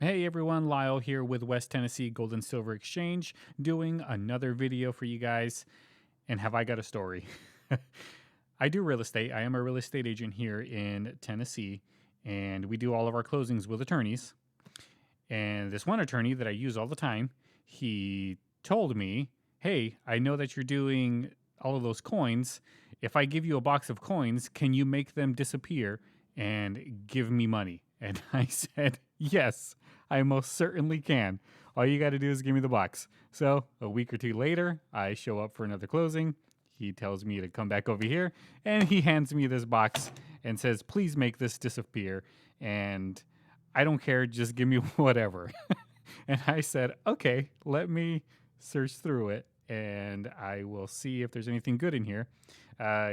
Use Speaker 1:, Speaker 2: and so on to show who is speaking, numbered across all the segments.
Speaker 1: Hey everyone, Lyle here with West Tennessee Gold and Silver Exchange doing another video for you guys. And have I got a story? I do real estate. I am a real estate agent here in Tennessee, and we do all of our closings with attorneys. And this one attorney that I use all the time, he told me, "Hey, I know that you're doing all of those coins. If I give you a box of coins, can you make them disappear and give me money?" And I said, "Yes, I most certainly can. All you got to do is give me the box." So a week or two later, I show up for another closing. He tells me to come back over here, and he hands me this box and says, "Please make this disappear." And I don't care, just give me whatever. And I said, "Okay, let me search through it and I will see if there's anything good in here."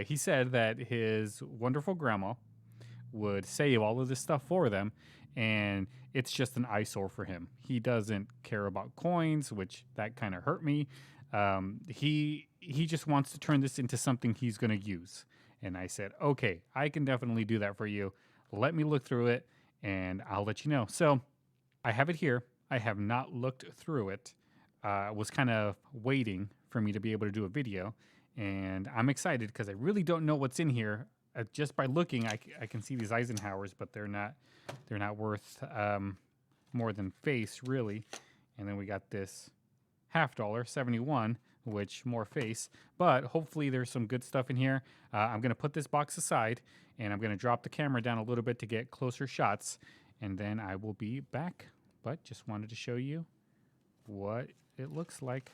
Speaker 1: He said that his wonderful grandma would save all of this stuff for them, and it's just an eyesore for him. He doesn't care about coins, which that kind of hurt me. He just wants to turn this into something he's going to use. And I said, "Okay, I can definitely do that for you. Let me look through it and I'll let you know." So I have it here. I have not looked through it. Was kind of waiting for me to be able to do a video, and I'm excited because I really don't know what's in here. Just by looking, I can see these Eisenhowers, but they're not worth more than face really. And then we got this $50, 71, which more face, but hopefully there's some good stuff in here. I'm gonna put this box aside and I'm gonna drop the camera down a little bit to get closer shots, and then I will be back. But just wanted to show you what it looks like.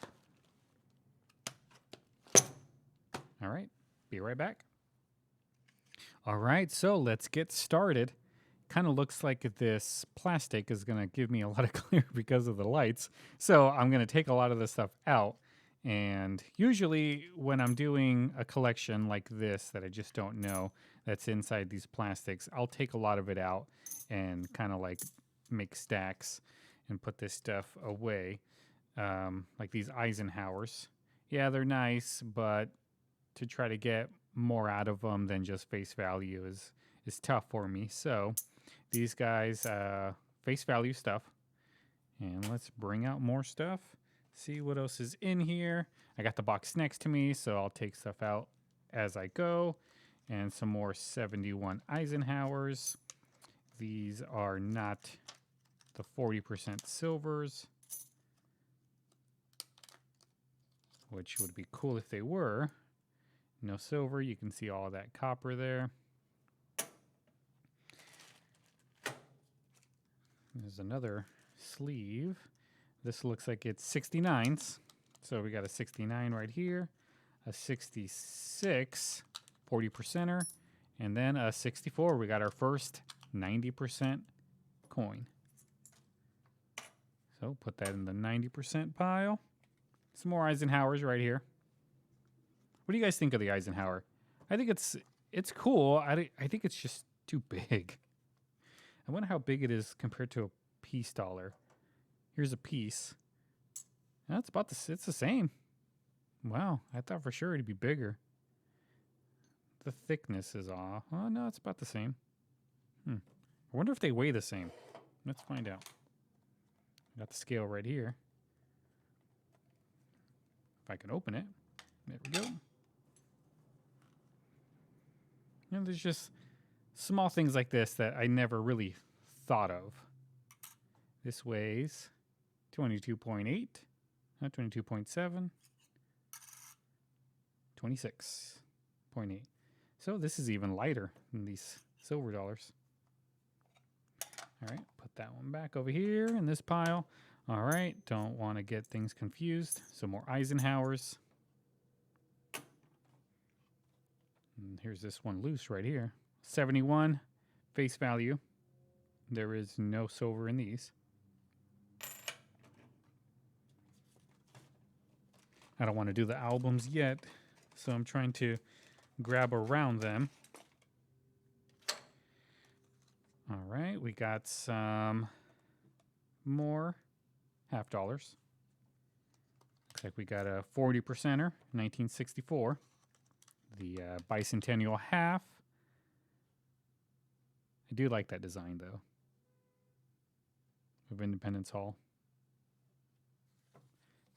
Speaker 1: All right, be right back. All right, so let's get started. Kind of looks like this plastic is going to give me a lot of clear because of the lights. So I'm going to take a lot of this stuff out. And usually when I'm doing a collection like this that I just don't know that's inside these plastics, I'll take a lot of it out and kind of like make stacks and put this stuff away. Like these Eisenhowers. Yeah, they're nice, but to try to get more out of them than just face value is tough for me. So these guys, face value stuff. And let's bring out more stuff. See what else is in here. I got the box next to me, so I'll take stuff out as I go. And some more 71 Eisenhowers. These are not the 40% silvers, which would be cool if they were. No silver, you can see all that copper there. There's another sleeve. This looks like it's 69s. So we got a 69 right here, a 66, 40%er, and then a 64. We got our first 90% coin. So put that in the 90% pile. Some more Eisenhowers right here. What do you guys think of the Eisenhower? I think it's cool. I think it's just too big. I wonder how big it is compared to a piece dollar. Here's a piece. That's about it's the same. Wow, I thought for sure it'd be bigger. The thickness is off. Oh no, it's about the same. I wonder if they weigh the same. Let's find out. Got the scale right here. If I can open it. There we go. And there's just small things like this that I never really thought of. This weighs 22.8, 22.7, 26.8. So this is even lighter than these silver dollars. All right, put that one back over here in this pile. All right, don't want to get things confused. Some more Eisenhowers. And here's this one loose right here. 71 face value. There is no silver in these. I don't want to do the albums yet, so I'm trying to grab around them. All right, we got some more $50. Looks like we got a 40%er, 1964. The bicentennial half. I do like that design though. of Independence Hall.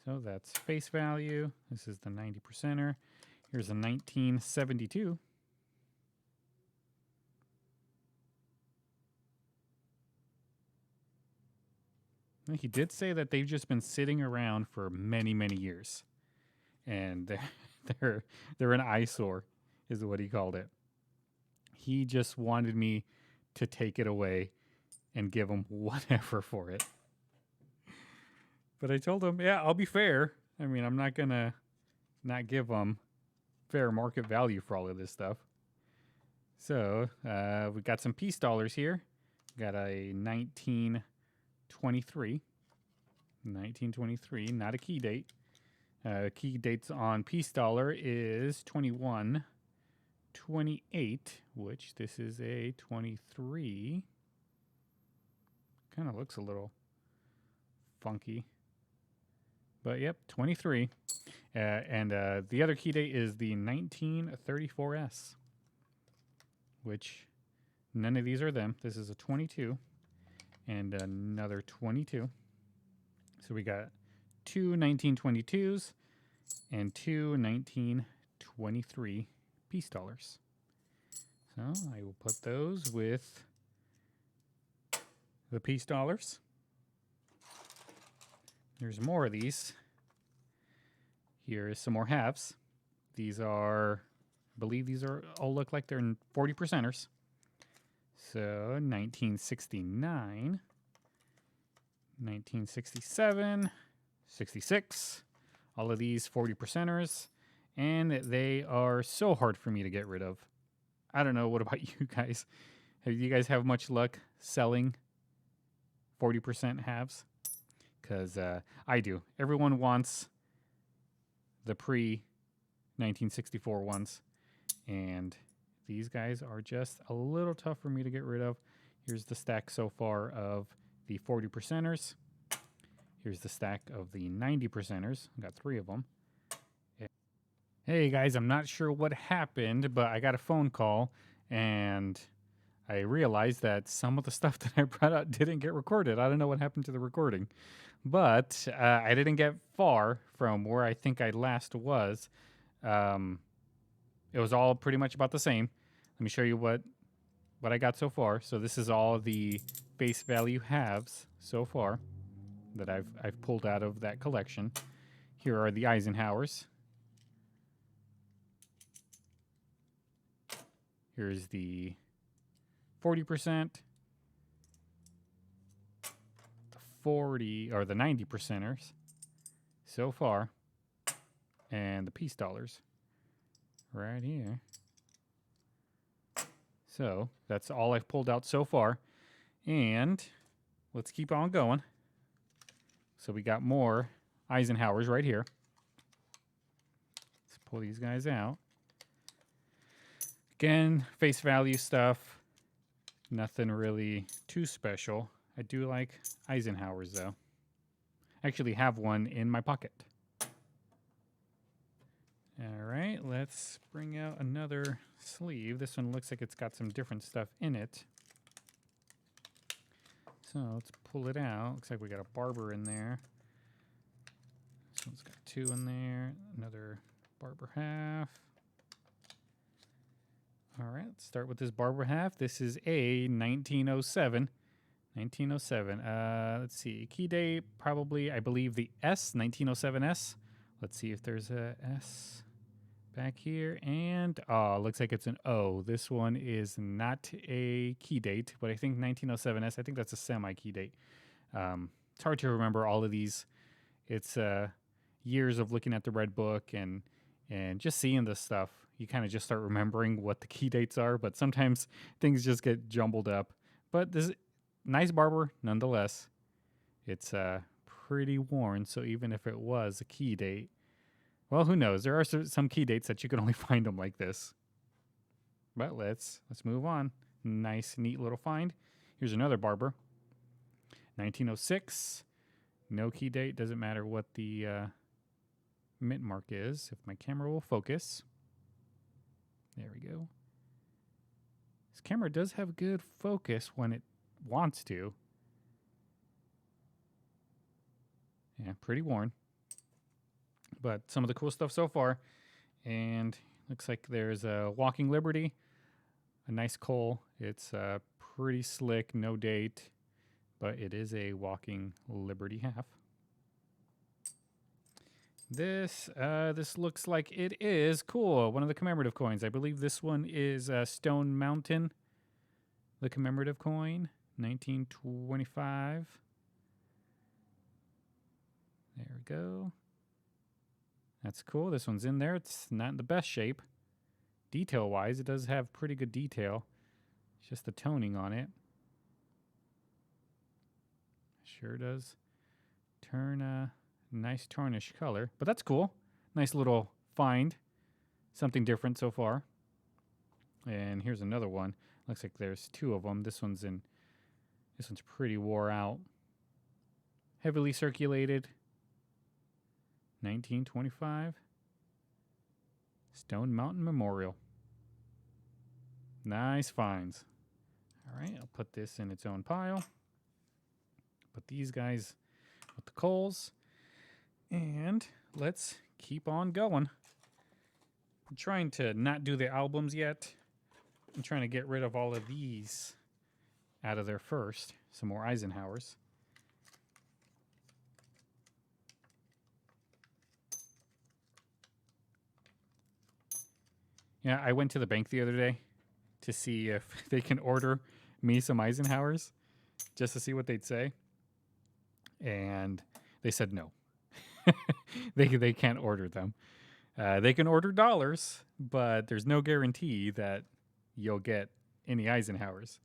Speaker 1: So that's face value. This is the 90%er. Here's a 1972. He did say that they've just been sitting around for many, many years, and they're an eyesore, is what he called it. He just wanted me to take it away and give him whatever for it. But I told him, yeah, I'll be fair. I mean, I'm not gonna not give him fair market value for all of this stuff. So we got some peace dollars here. Got a 1923, not a key date. Key dates on peace dollar is 2128, which this is a 23. Kind of looks a little funky. But yep, 23. And the other key date is the 1934S, which none of these are them. This is a 22 and another 22. So we got two 1922s and two 1923 peace dollars. So I will put those with the peace dollars. There's more of these. Here is some more halves. These are, I believe these are all look like they're 40 percenters. So 1969, 1967, 66. All of these 40 percenters. And they are so hard for me to get rid of. I don't know. What about you guys? Do you guys have much luck selling 40% halves? Because I do. Everyone wants the pre-1964 ones. And these guys are just a little tough for me to get rid of. Here's the stack so far of the 40 percenters. Here's the stack of the 90 percenters. I got 3 of them. Hey guys, I'm not sure what happened, but I got a phone call and I realized that some of the stuff that I brought out didn't get recorded. I don't know what happened to the recording. But I didn't get far from where I think I last was. It was all pretty much about the same. Let me show you what I got so far. So this is all the face value halves so far that I've pulled out of that collection. Here are the Eisenhowers. Here's the 40%. 40 or the 90 percenters so far, and the peace dollars right here. So that's all I've pulled out so far, and let's keep on going. So we got more Eisenhowers right here. Let's pull these guys out. Again, face value stuff, nothing really too special. I do like Eisenhowers, though. I actually have one in my pocket. All right, let's bring out another sleeve. This one looks like it's got some different stuff in it. So let's pull it out. Looks like we got a barber in there. This one's got 2 in there. Another barber half. All right, let's start with this barber half. This is a 1907. 1907. Let's see. Key date, probably, I believe, the S, 1907S. Let's see if there's a S back here. And, looks like it's an O. This one is not a key date, but I think 1907S, I think that's a semi-key date. It's hard to remember all of these. It's years of looking at the Red Book and just seeing this stuff. You kind of just start remembering what the key dates are, but sometimes things just get jumbled up. But this nice barber, nonetheless. It's pretty worn, so even if it was a key date, well, who knows? There are some key dates that you can only find them like this. But let's move on. Nice, neat little find. Here's another barber. 1906. No key date. Doesn't matter what the mint mark is. If my camera will focus. There we go. This camera does have good focus when it wants to. Yeah, pretty worn. But some of the cool stuff so far. And looks like there's a Walking Liberty, a nice coal. It's pretty slick, no date, but it is a Walking Liberty half. This looks like it is cool. One of the commemorative coins. I believe this one is Stone Mountain, the commemorative coin, 1925. There we go. That's cool. This one's in there. It's not in the best shape. Detail-wise, it does have pretty good detail. It's just the toning on it. Sure does turn a nice tarnish color. But that's cool. Nice little find. Something different so far. And here's another one. Looks like there's two of them. This one's pretty wore out. Heavily circulated. 1925. Stone Mountain Memorial. Nice finds. All right, I'll put this in its own pile. Put these guys with the coals. And let's keep on going. I'm trying to not do the albums yet. I'm trying to get rid of all of these out of there first. Some more Eisenhowers. Yeah, I went to the bank the other day to see if they can order me some Eisenhowers just to see what they'd say. And they said no. They can't order them. They can order dollars, but there's no guarantee that you'll get any Eisenhowers.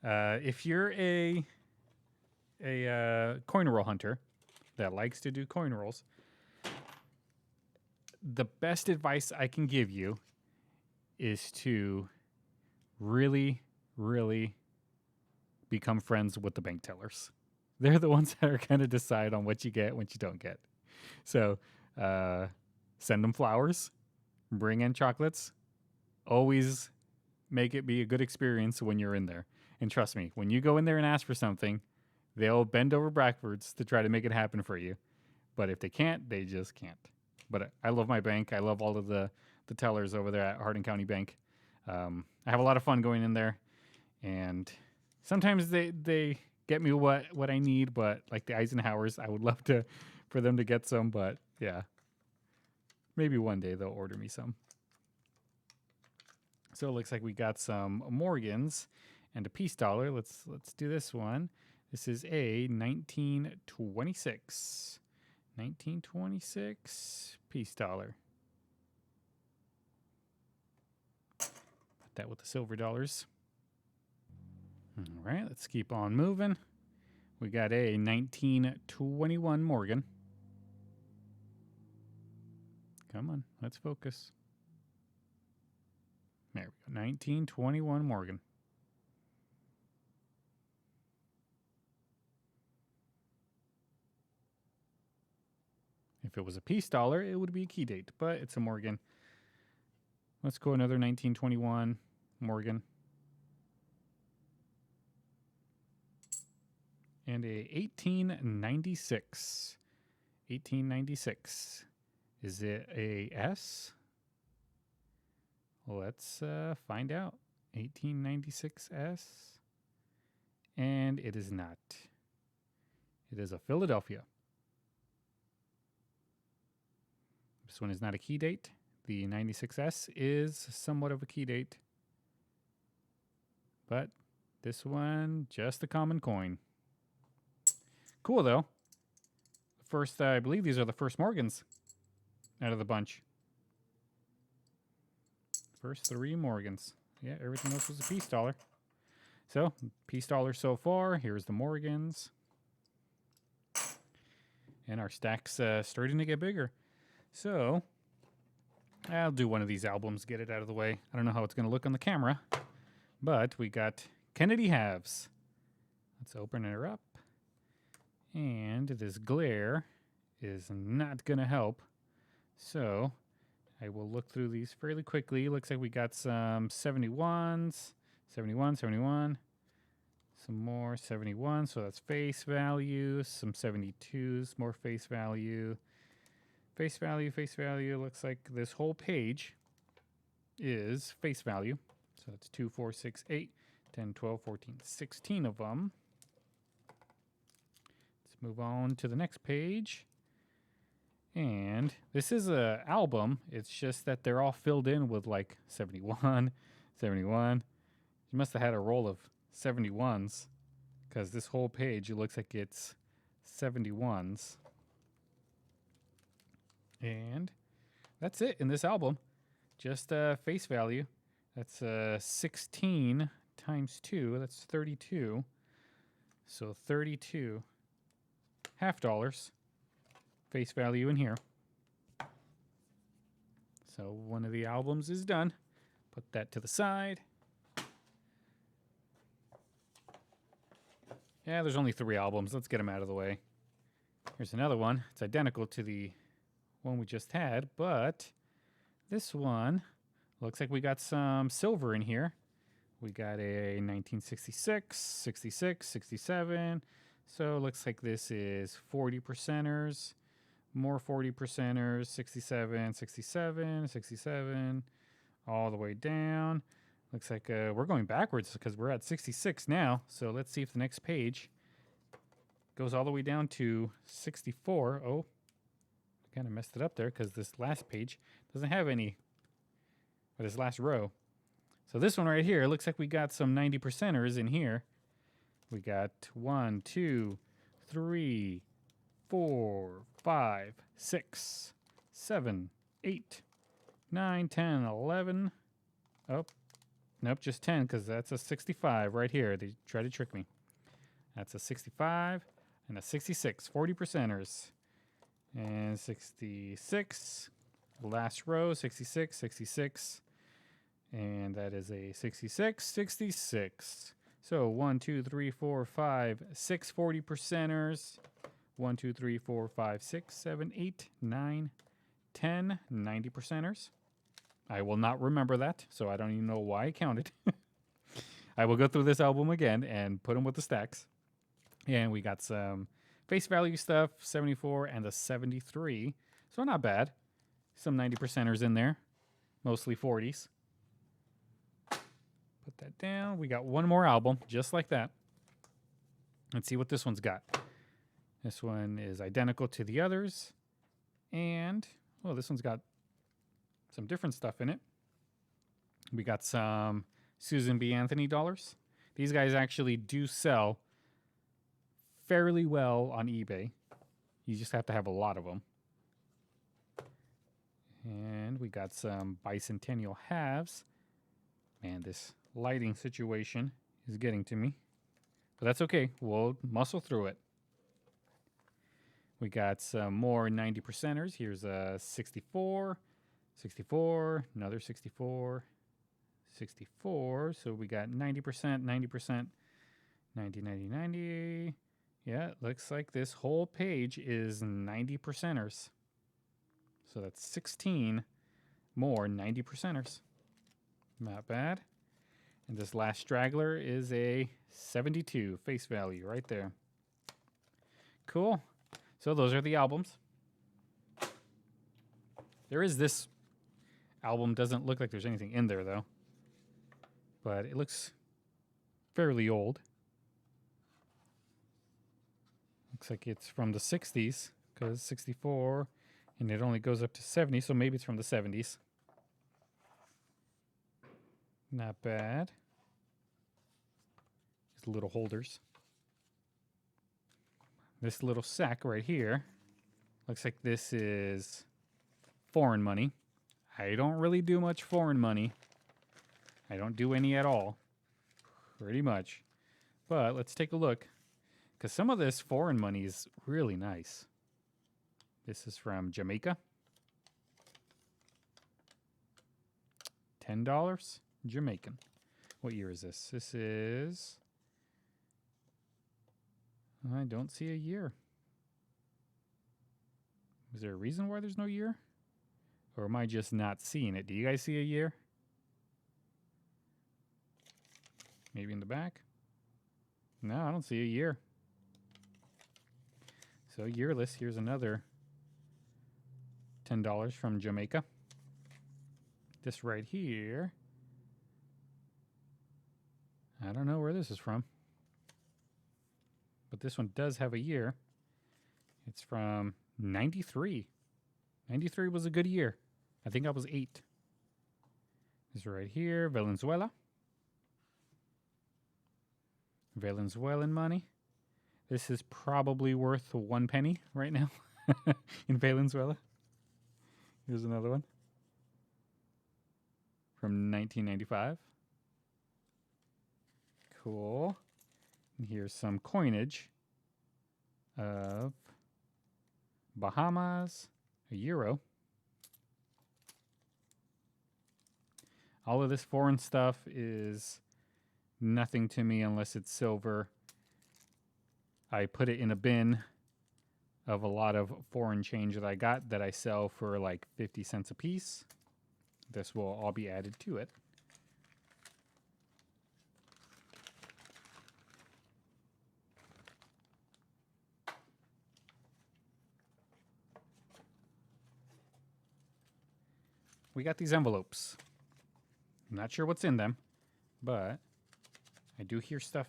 Speaker 1: If you're a coin roll hunter that likes to do coin rolls, the best advice I can give you is to really, really become friends with the bank tellers. They're the ones that are going to decide on what you get, what you don't get. So send them flowers, bring in chocolates. Always make it be a good experience when you're in there. And trust me, when you go in there and ask for something, they'll bend over backwards to try to make it happen for you. But if they can't, they just can't. But I love my bank. I love all of the tellers over there at Hardin County Bank. I have a lot of fun going in there. And sometimes they get me what I need, but like the Eisenhowers, I would love for them to get some, but yeah. Maybe one day they'll order me some. So it looks like we got some Morgans and a peace dollar. Let's do this one. This is a 1926. 1926 peace dollar. Put that with the silver dollars. All right, let's keep on moving. We got a 1921 Morgan. Come on, let's focus. There we go, 1921 Morgan. If it was a peace dollar, it would be a key date, but it's a Morgan. Let's go another 1921 Morgan. And a 1896. 1896. Is it a S? Let's find out. 1896 S. And it is not. It is a Philadelphia. This one is not a key date. The 96S is somewhat of a key date. But this one, just a common coin. Cool, though. First, I believe these are the first Morgans out of the bunch. First 3 Morgans. Yeah, everything else was a peace dollar. So, peace dollar so far. Here's the Morgans. And our stack's starting to get bigger. So, I'll do one of these albums, get it out of the way. I don't know how it's going to look on the camera. But we got Kennedy halves. Let's open her up. And this glare is not going to help. So, I will look through these fairly quickly. Looks like we got some 71s. 71, 71. Some more 71, so that's face value. Some 72s, more face value. Face value, face value. Looks like this whole page is face value. So that's 2, 4, 6, 8, 10, 12, 14, 16 of them. Let's move on to the next page. And this is an album. It's just that they're all filled in with like 71, 71. You must have had a roll of 71s because this whole page, it looks like it's 71s. And that's it in this album. Just face value. That's 16 times 2. That's 32. So 32 half dollars face value in here. So one of the albums is done. Put that to the side. Yeah, there's only 3 albums. Let's get them out of the way. Here's another one. It's identical to the one we just had, but this one looks like we got some silver in here. We got a 1966, 66, 67. So it looks like this is 40 percenters, more 40 percenters, 67, 67, 67, all the way down. Looks like we're going backwards because we're at 66 now. So let's see if the next page goes all the way down to 64. Oh, I kind of messed it up there because this last page doesn't have any, or this last row. So this one right here, looks like we got some 90 percenters in here. We got 1, 2, 3, 4, 5, 6, 7, 8, 9, 10, 11. Oh, nope, just 10 because that's a 65 right here. They tried to trick me. That's a 65 and a 66, 40 percenters. And 66, last row, 66, 66. And that is a 66, 66. So 1, 2, 3, 4, 5, 6 40 percenters. 1, 2, 3, 4, 5, 6, 7, 8, 9, 10 90 percenters. I will not remember that, so I don't even know why I counted. I will go through this album again and put them with the stacks. And we got some face value stuff, 74 and a 73. So not bad. Some 90 percenters in there, mostly 40s. Put that down. We got one more album, just like that. Let's see what this one's got. This one is identical to the others. And, oh, this one's got some different stuff in it. We got some Susan B. Anthony dollars. These guys actually do sell fairly well on eBay. You just have to have a lot of them. And we got some bicentennial halves. Man, this lighting situation is getting to me. But that's okay. We'll muscle through it. We got some more 90 percenters. Here's a 64, 64, another 64, 64. So we got 90%, 90%, 90, 90, 90. Yeah, it looks like this whole page is 90 percenters. So that's 16 more 90 percenters. Not bad. And this last straggler is a 72 face value right there. Cool. So those are the albums. There is this album. Doesn't look like there's anything in there, though. But it looks fairly old. Looks like it's from the 60s, because 64, and it only goes up to 70, so maybe it's from the 70s. Not bad. These little holders. This little sack right here, looks like this is foreign money. I don't really do much foreign money. I don't do any at all, pretty much. But let's take a look, because some of this foreign money is really nice. This is from Jamaica. $10, Jamaican. What year is this? This is... I don't see a year. Is there a reason why there's no year? Or am I just not seeing it? Do you guys see a year? Maybe in the back? No, I don't see a year. So yearless, here's another $10 from Jamaica. This right here, I don't know where this is from, but this one does have a year. It's from 93. 93 was a good year. I think I was 8. This right here, Venezuela. Venezuelan money. This is probably worth 1 penny right now in Venezuela. Here's another one from 1995. Cool. And here's some coinage of Bahamas, a euro. All of this foreign stuff is nothing to me unless it's silver. I put it in a bin of a lot of foreign change that I got that I sell for like 50 cents a piece. This will all be added to it. We got these envelopes. I'm not sure what's in them, but I do hear stuff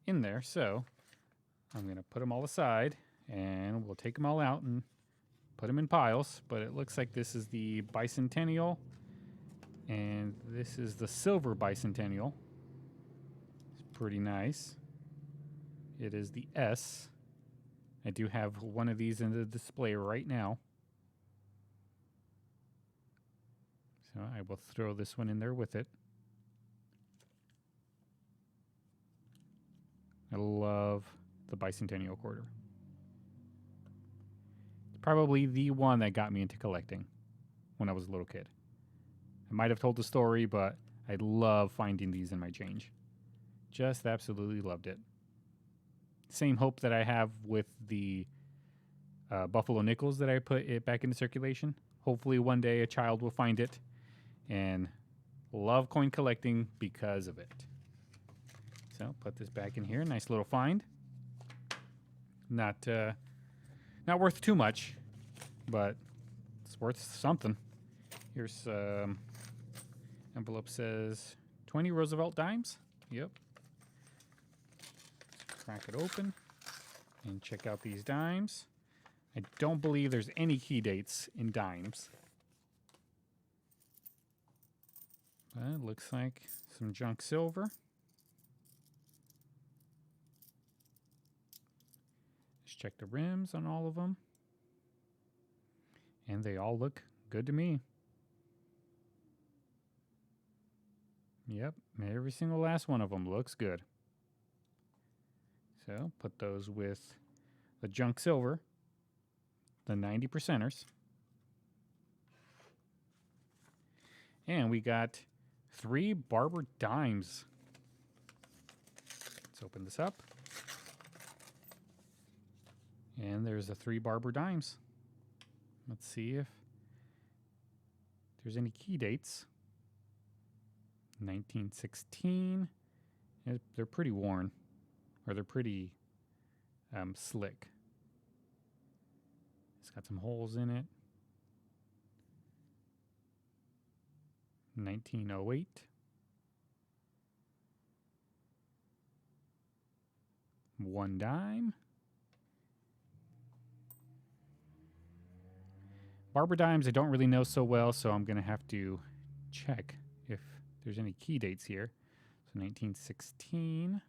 Speaker 1: in there, so I'm going to put them all aside and we'll take them all out and put them in piles. But it looks like this is the bicentennial and this is the silver bicentennial. It's pretty nice. It is the S. I do have one of these in the display right now. So I will throw this one in there with it. I love the bicentennial quarter. It's probably the one that got me into collecting when I was a little kid. I might have told the story, but I love finding these in my change. Just absolutely loved it. Same hope that I have with the Buffalo nickels that I put it back into circulation. Hopefully one day a child will find it and love coin collecting because of it. So put this back in here. Nice little find. Not worth too much, but it's worth something. Here's envelope says 20 Roosevelt dimes. Yep. Let's crack it open and check out these dimes. I don't believe there's any key dates in dimes. But it looks like some junk silver. Let's check the rims on all of them. And they all look good to me. Yep, every single last one of them looks good. So put those with the junk silver, the 90%ers. And we got 3 Barber dimes. Let's open this up. And there's the 3 Barber dimes. Let's see if there's any key dates. 1916. They're pretty worn, or they're pretty slick. It's got some holes in it. 1908. One dime. Barber dimes I don't really know so well, so I'm going to have to check if there's any key dates here. So 1916.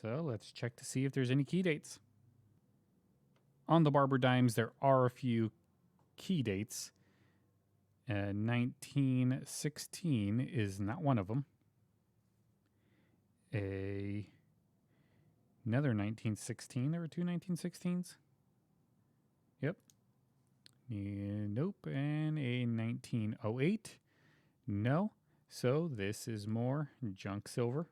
Speaker 1: So let's check to see if there's any key dates. On the Barber dimes, there are a few key dates. 1916 is not one of them. Another 1916. There were 2 1916s. Yep. Nope. And a 1908. No. So this is more junk silver.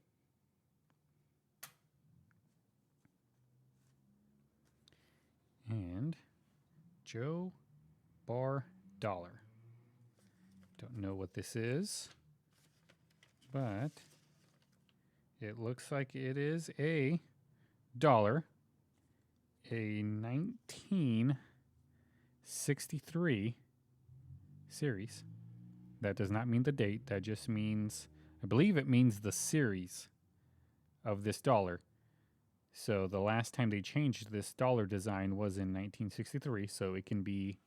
Speaker 1: And Joe Bar Dollar. Don't know what this is, but It looks like it is a dollar, a 1963 series. That does not mean the date. That just means, I believe it means the series of this dollar. So the last time they changed this dollar design was in 1963. So it can be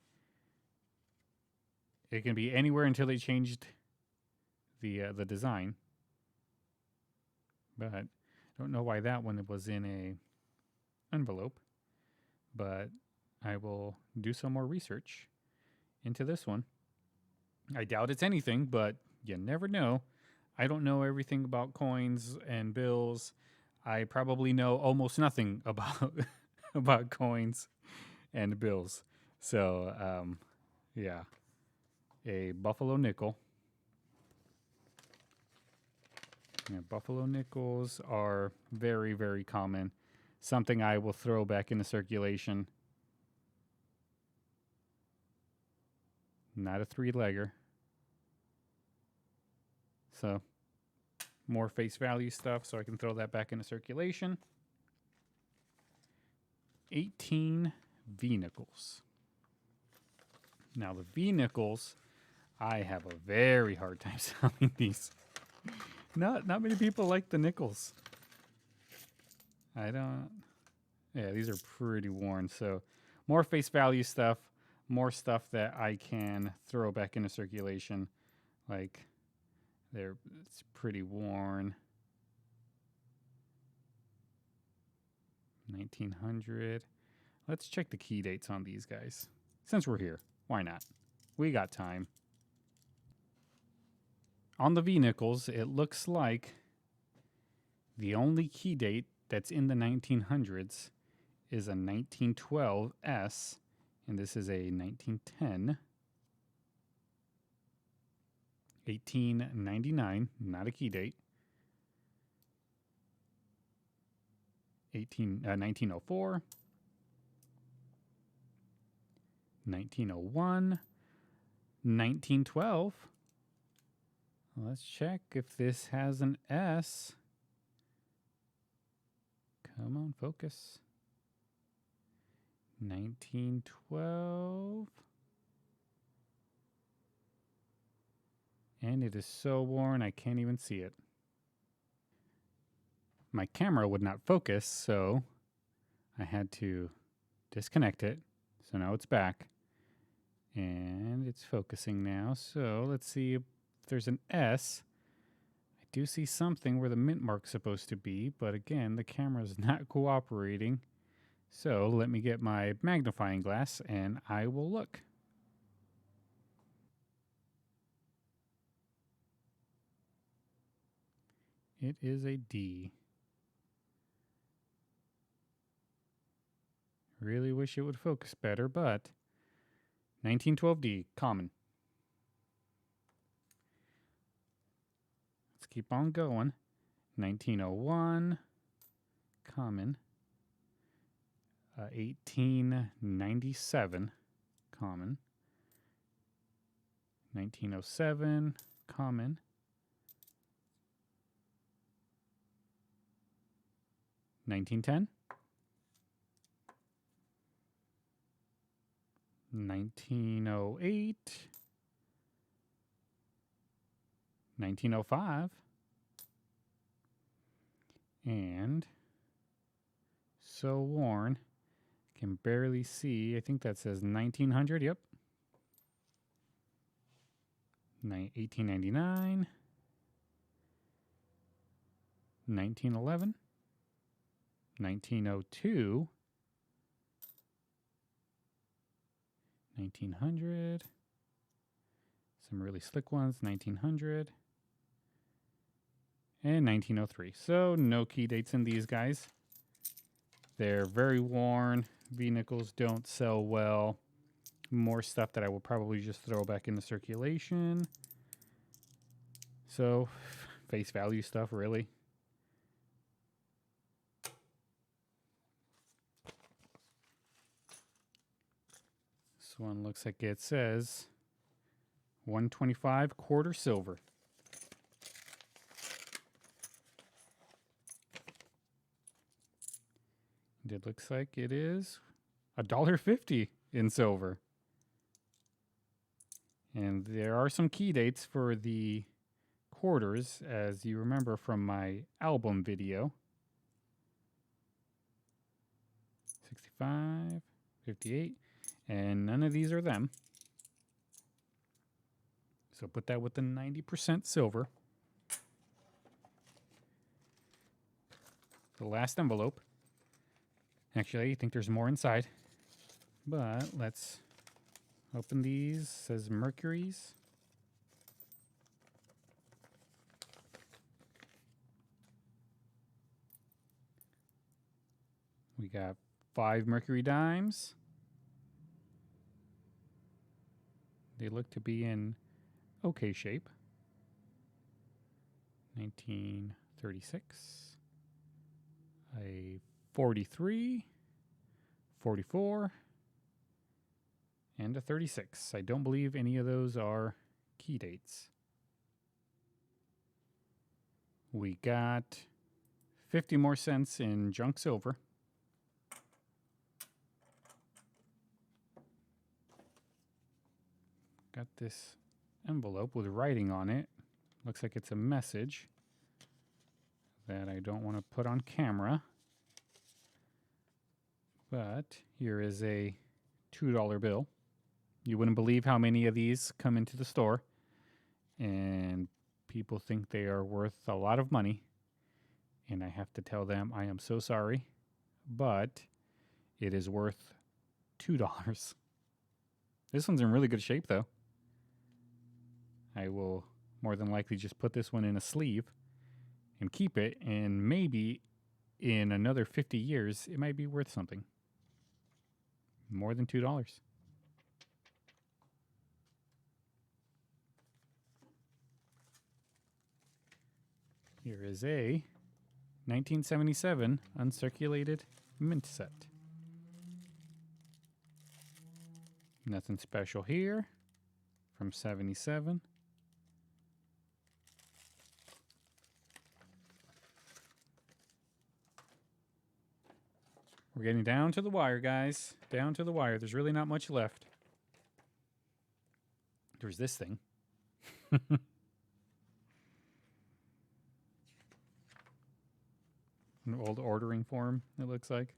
Speaker 1: anywhere until they changed the design. But I don't know why that one was in a envelope. But I will do some more research into this one. I doubt it's anything, but you never know. I don't know everything about coins and bills. I probably know almost nothing about about coins and bills. So, yeah, a buffalo nickel. Yeah, buffalo nickels are very, very common. Something I will throw back into circulation. Not a three-legger. So, more face value stuff, so I can throw that back into circulation. 18 V-nickels. Now, the V-nickels, I have a very hard time selling these. Not many people like the nickels. I don't. Yeah, these are pretty worn. So, more face value stuff, more stuff that I can throw back into circulation. Like, it's pretty worn. 1900. Let's check the key dates on these guys. Since we're here, why not? We got time. On the V-nickels, it looks like the only key date that's in the 1900s is a 1912 S, and this is a 1910. 1899, not a key date. 1904. 1901. 1912. Let's check if this has an S. Come on, focus. 1912. And it is so worn I can't even see it. My camera would not focus, so I had to disconnect it. So now it's back. And it's focusing now. So let's see if there's an S. I do see something where the mint mark's supposed to be, but again, the camera's not cooperating. So let me get my magnifying glass and I will look. It is a D. Really wish it would focus better, but 1912D, common. Let's keep on going. 1901, common. 1897, common. 1907, common. 1910. 1908. 1905. And so worn. Can barely see. I think that says 1900. Yep. 1899. 1911. 1902. 1900. Some really slick ones. 1900. And 1903. So no key dates in these guys. They're very worn. V-nickels don't sell well. More stuff that I will probably just throw back into circulation. So, face value stuff, really. This one looks like it says 125 quarter silver. It looks like it is $1.50 in silver. And there are some key dates for the quarters, as you remember from my album video. 65, 58, and none of these are them. So put that with the 90% silver. The last envelope. Actually, I think there's more inside. But let's open these. It says Mercury's. We got 5 Mercury dimes. They look to be in okay shape. 1936. A 43, 44, and a 36. I don't believe any of those are key dates. We got 50 more cents in junk silver. Got this envelope with writing on it. Looks like it's a message that I don't want to put on camera. But here is a $2 bill. You wouldn't believe how many of these come into the store. And people think they are worth a lot of money. And I have to tell them I am so sorry. But it is worth $2. This one's in really good shape though. I will more than likely just put this one in a sleeve and keep it, and maybe in another 50 years, it might be worth something. More than $2. Here is a 1977 uncirculated mint set. Nothing special here. From 77. We're getting down to the wire, guys. Down to the wire. There's really not much left. There's this thing. An old ordering form, it looks like.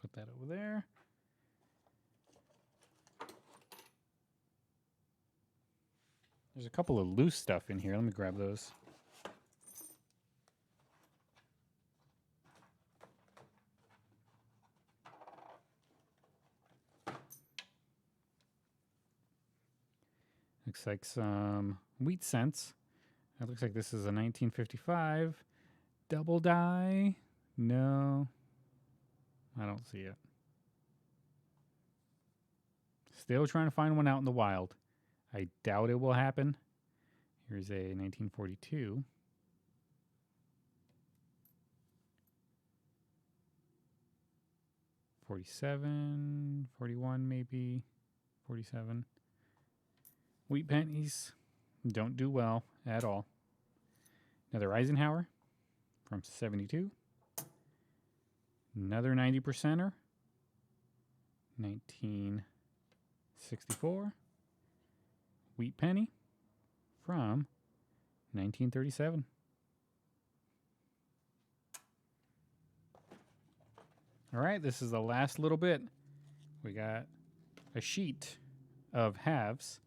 Speaker 1: Put that over there. There's a couple of loose stuff in here. Let me grab those. Looks like some wheat cents. That looks like this is a 1955 double die. No, I don't see it. Still trying to find one out in the wild. I doubt it will happen. Here's a 1942. $47, $41 maybe, $47. Wheat pennies don't do well at all. Another Eisenhower from 72. Another 90%er. 1964. Wheat penny from 1937. All right, this is the last little bit. We got a sheet of halves,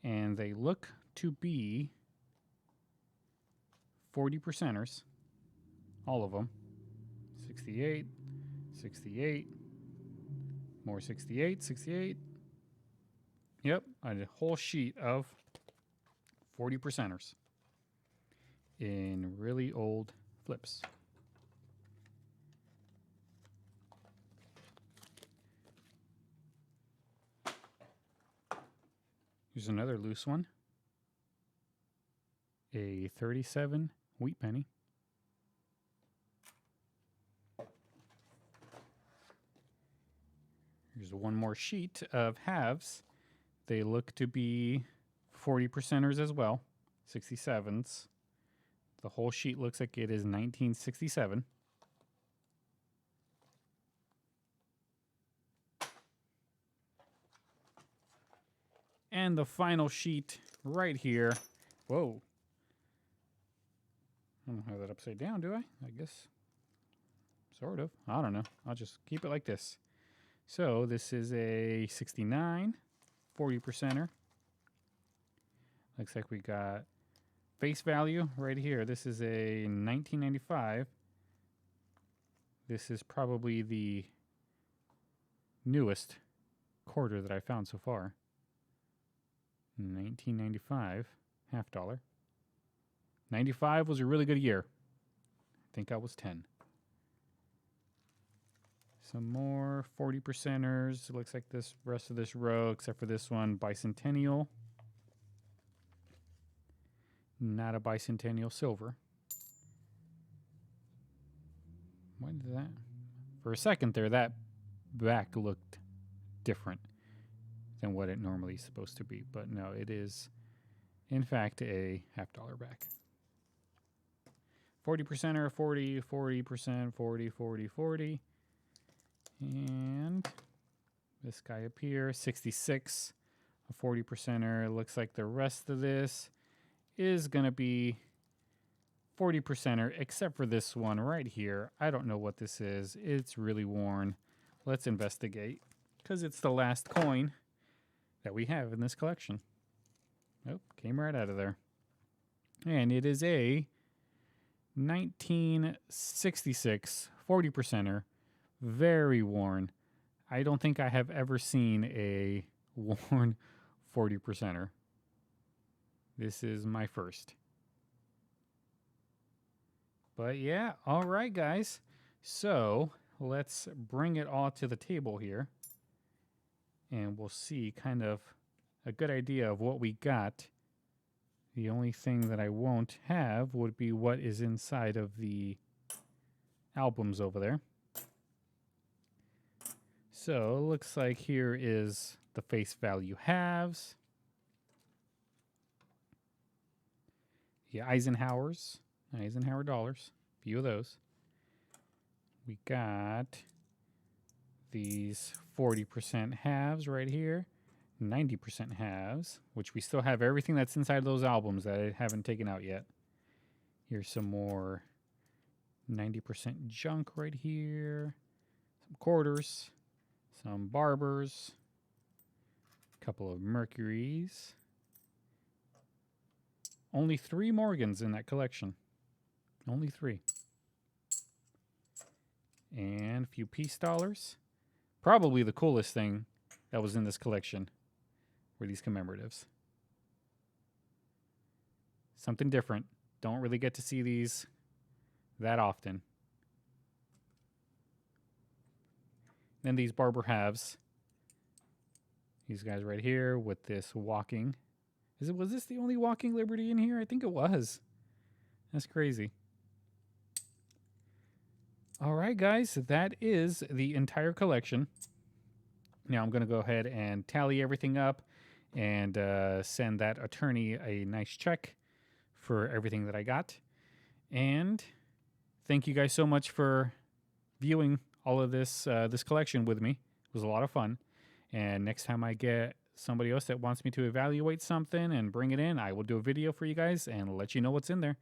Speaker 1: and they look to be 40%ers, all of them. 68, 68, more 68, 68. Yep, a whole sheet of 40%ers in really old flips. Here's another loose one. A 37 wheat penny. Here's one more sheet of halves. They look to be 40%ers as well. 67s. The whole sheet looks like it is 1967. And the final sheet right here. Whoa. I don't have that upside down, do I? I guess. Sort of. I don't know. I'll just keep it like this. So this is a 69, 40%er. Looks like we got face value right here. This is a 1995. This is probably the newest quarter that I found so far. 1995, half dollar. 95 was a really good year. I think I was 10. Some more 40%ers. It looks like this rest of this row, except for this one, bicentennial. Not a bicentennial silver. Why did that? For a second there, that back looked different than what it normally is supposed to be. But no, it is, in fact, a half dollar back. 40%er, 40, 40%, 40, 40, 40. And this guy up here, 66, a 40%er. Looks like the rest of this is going to be 40%er, except for this one right here. I don't know what this is. It's really worn. Let's investigate, because it's the last coin that we have in this collection. Oh, came right out of there. And it is a 1966 40%er. Very worn. I don't think I have ever seen a worn 40%er. This is my first. But yeah, all right, guys. So let's bring it all to the table here. And we'll see kind of a good idea of what we got. The only thing that I won't have would be what is inside of the albums over there. So it looks like here is the face value halves. Yeah, Eisenhower dollars. A few of those. We got these 40% halves right here. 90% halves, which we still have everything that's inside those albums that I haven't taken out yet. Here's some more 90% junk right here. Some quarters. Some Barbers, a couple of Mercuries. Only 3 Morgans in that collection. Only 3. And a few peace dollars. Probably the coolest thing that was in this collection were these commemoratives. Something different. Don't really get to see these that often. Then these Barber halves. These guys right here with this walking. Was this the only walking Liberty in here? I think it was. That's crazy. All right, guys. That is the entire collection. Now I'm going to go ahead and tally everything up and send that attorney a nice check for everything that I got. And thank you guys so much for viewing all of this this collection with me. It was a lot of fun. And next time I get somebody else that wants me to evaluate something and bring it in, I will do a video for you guys and let you know what's in there.